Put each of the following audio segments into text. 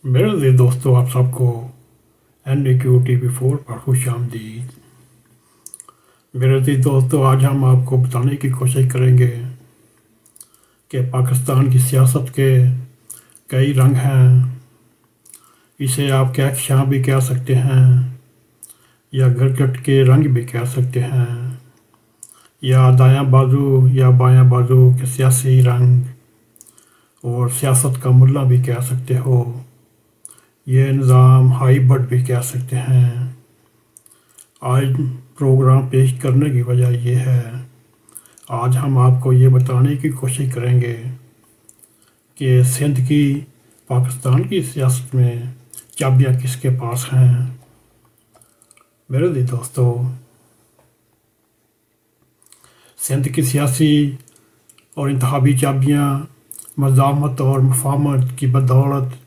मेरे अज़ीज़ दोस्तों, आप सबको NAQTV4 पर खुश आमदीद। मेरे अज़ीज़ दोस्तों, आज हम आपको बताने की कोशिश करेंगे कि पाकिस्तान की सियासत के कई रंग हैं। इसे आप कहकशां भी कह सकते हैं, या गरगट के रंग भी कह सकते हैं, या दायां बाजू या बायां बाजू के सियासी रंग, और सियासत का मुल्ला भी कह सकते हो। ये निज़ाम हाइब्रिड भी कह सकते हैं। आज प्रोग्राम पेश करने की वजह यह है, आज हम आपको ये बताने की कोशिश करेंगे कि सिंध की पाकिस्तान की सियासत में चाबियाँ किसके पास हैं। मेरे जी दोस्तों, सिंध की सियासी और इंतखाबी चाबियाँ मज़ामत और मुफाहमत की बदौलत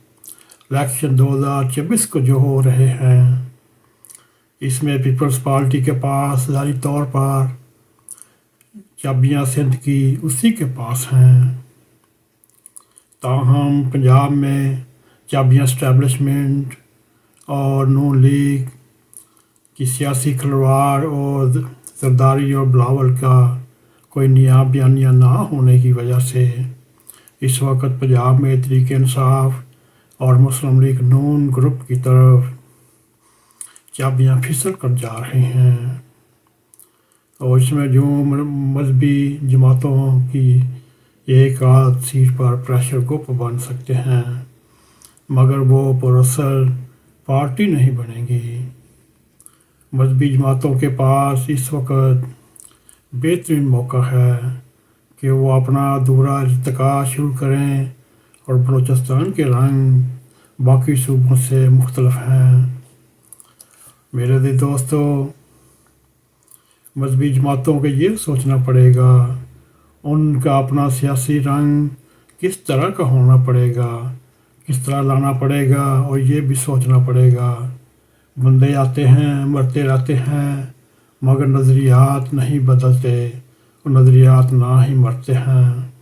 इलेक्शन 2024 को जो हो रहे हैं, इसमें पीपल्स पार्टी के पास ज़ाहिरी तौर पर चाबियाँ सिंध की उसी के पास हैं। ताहम पंजाब में चाबियाँ इस्टेब्लिशमेंट और नून लीग की सियासी खिलवाड़ और जरदारी और बिलावल का कोई नया बयानिया ना होने की वजह से इस वक्त पंजाब में तहरीक इंसाफ और मुस्लिम लीग नून ग्रुप की तरफ चाबियाँ फिसल कर जा रही हैं। और इसमें जो मजहबी जमातों की एक आध सीट पर प्रेशर ग्रुप बन सकते हैं, मगर वो पुरअसर पार्टी नहीं बनेगी। मजहबी जमातों के पास इस वक्त बेहतरीन मौका है कि वो अपना अधूरा इर्तिका शुरू करें, और बलूचिस्तान के रंग बाकी सूबों से मुख्तलिफ हैं। मेरे दिल दोस्तों, मजहबी जमातों को ये सोचना पड़ेगा उनका अपना सियासी रंग किस तरह का होना पड़ेगा, किस तरह लाना पड़ेगा, और ये भी सोचना पड़ेगा बंदे आते हैं मरते रहते हैं मगर नज़रियात नहीं बदलते, और नज़रियात ना ही मरते हैं।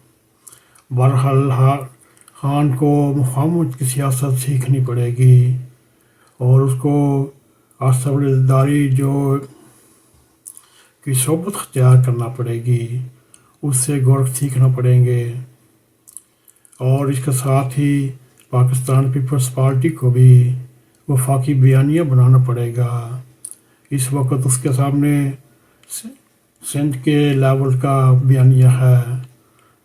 बहरहाल खान को मुफाहमत की सियासत सीखनी पड़ेगी, और उसको असबरदारी जो की सोबत अख्तियार करना पड़ेगी, उससे गौर सीखना पड़ेंगे। और इसके साथ ही पाकिस्तान पीपल्स पार्टी को भी वफाकी बयानिया बनाना पड़ेगा। इस वक्त उसके सामने सिंध के लेवल का बयानिया है,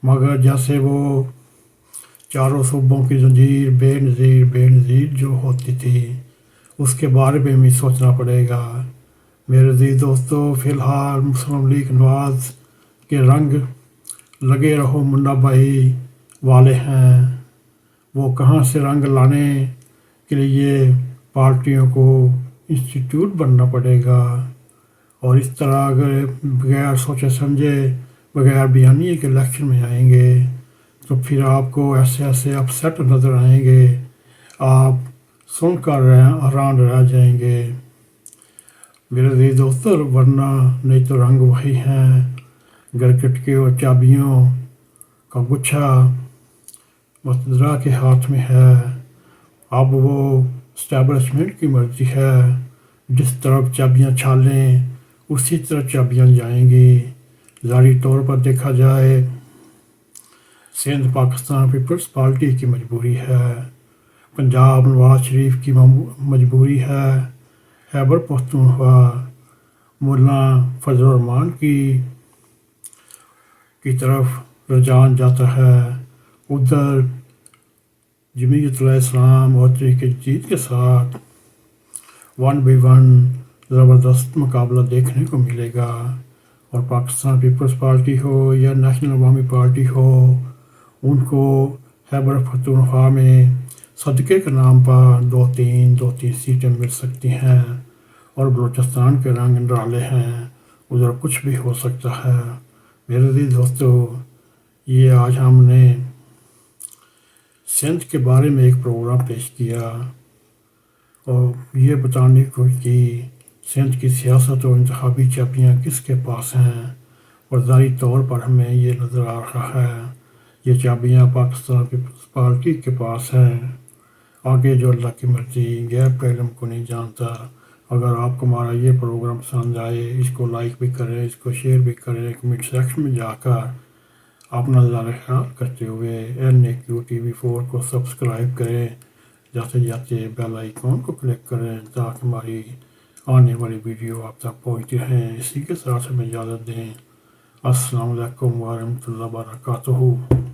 मगर जैसे वो चारों सूबों की जंजीर बेनज़ीर जो होती थी, उसके बारे में भी सोचना पड़ेगा। मेरे अज़ीज़ दोस्तों, फ़िलहाल मुस्लिम लीग नवाज़ के रंग लगे रहो मुन्ना भाई वाले हैं। वो कहाँ से रंग लाने के लिए पार्टियों को इंस्टीट्यूट बनना पड़ेगा, और इस तरह अगर बगैर सोचे समझे बगैर बयानिए के इलेक्शन में आएंगे तो फिर आपको ऐसे ऐसे अपसेट नज़र आएंगे, आप सुनकर हैरान रह जाएंगे। मेरे अज़ीज़ दोस्तों, वरना नहीं तो रंग वही हैं, गरगट के और चाबियों का गुच्छा मुस्तदरा के हाथ में है। अब वो इस्टेब्लिशमेंट की मर्ज़ी है, जिस तरफ चाबियाँ छालें उसी तरफ चाबियाँ जाएंगी। ज़ाहिरी तौर पर देखा जाए, सिंध पाकिस्तान पीपल्स पार्टी की मजबूरी है, पंजाब नवाज शरीफ की मजबूरी है, खैबर पख्तूनख्वा मुल्ला फजल रहमान की तरफ रुझान जाता है। उधर जमीयत इस्लाम और तहरीक जदीद के साथ 1v1 ज़बरदस्त मुकाबला देखने को मिलेगा, और पाकिस्तान पीपल्स पार्टी हो या नेशनल अवामी पार्टी हो, उनको खैबर पख्तूनख्वा में सदक़े के नाम पर दो तीन सीटें मिल सकती हैं, और बलूचिस्तान के रंग निराले हैं, उधर कुछ भी हो सकता है। मेरे अज़ीज़ दोस्तों, ये आज हमने सिंध के बारे में एक प्रोग्राम पेश किया, और ये बताने को कि सिंध की सियासत और इंतखाबी चाबियाँ किसके पास हैं, और ज़ाहिरी तौर पर हमें ये नज़र आ रहा है ये चाबियाँ पाकिस्तान पीपल्स पार्टी के पास हैं। آگے جو اللہ کی مرضی، غیب کا علم کو نہیں جانتا۔ اگر آپ کو ہمارا یہ پروگرام پسند آئے، اس کو لائک بھی کریں، اس کو شیئر بھی کریں، کمنٹ سیکشن میں جا کر اپنا نظارہ خیال کرتے ہوئے NAQTV4 کو سبسکرائب کریں، جاتے جاتے بیل آئیکن کو کلک کریں تاکہ ہماری آنے والی ویڈیو آپ تک پہنچتی رہیں۔ اسی کے ساتھ ہمیں اجازت دیں۔ السلام علیکم ورحمۃ اللہ وبرکاتہ۔